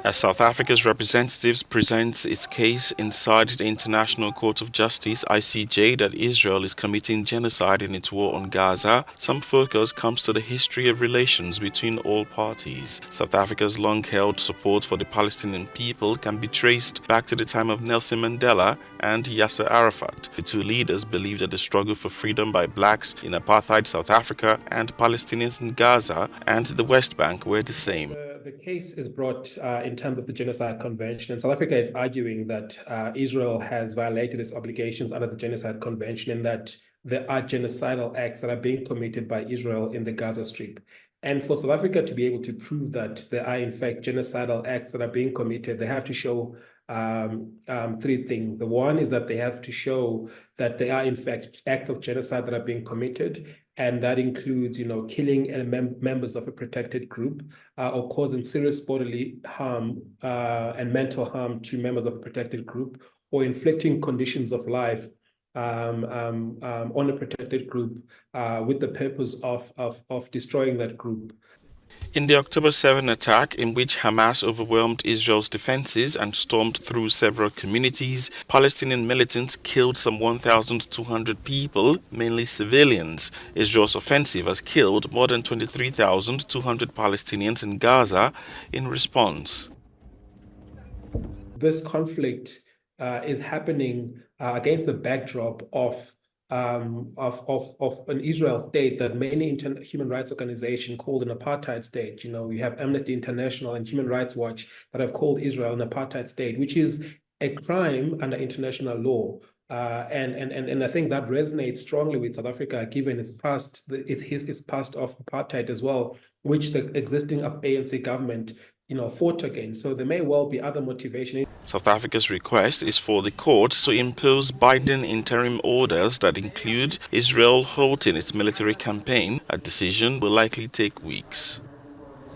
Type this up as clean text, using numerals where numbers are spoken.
As South Africa's representatives presents its case inside the International Court of Justice (ICJ) that Israel is committing genocide in its war on Gaza, some focus comes to the history of relations between all parties. South Africa's long-held support for the Palestinian people can be traced back to the time of Nelson Mandela and Yasser Arafat. The two leaders believed that the struggle for freedom by blacks in apartheid South Africa and Palestinians in Gaza and the West Bank were the same. The case is brought in terms of the Genocide Convention, and South Africa is arguing that Israel has violated its obligations under the Genocide Convention and that there are genocidal acts that are being committed by Israel in the Gaza Strip. And for South Africa to be able to prove that there are in fact genocidal acts that are being committed, they have to show three things. The one is that they have to show that there are in fact acts of genocide that are being committed, and that includes, killing members of a protected group or causing serious bodily harm and mental harm to members of a protected group, or inflicting conditions of life on a protected group with the purpose of destroying that group. In the October 7 attack, in which Hamas overwhelmed Israel's defenses and stormed through several communities, Palestinian militants killed some 1,200 people, mainly civilians. Israel's offensive has killed more than 23,200 Palestinians in Gaza in response. This conflict is happening against the backdrop of an Israel state that many human rights organizations called an apartheid state. We have Amnesty International and Human Rights Watch that have called Israel an apartheid state, which is a crime under international law. And I think that resonates strongly with South Africa, given its past, its past of apartheid as well, which the existing ANC government fought against. So there may well be other motivation. South Africa's request is for the courts to impose binding interim orders that include Israel halting its military campaign. A decision will likely take weeks.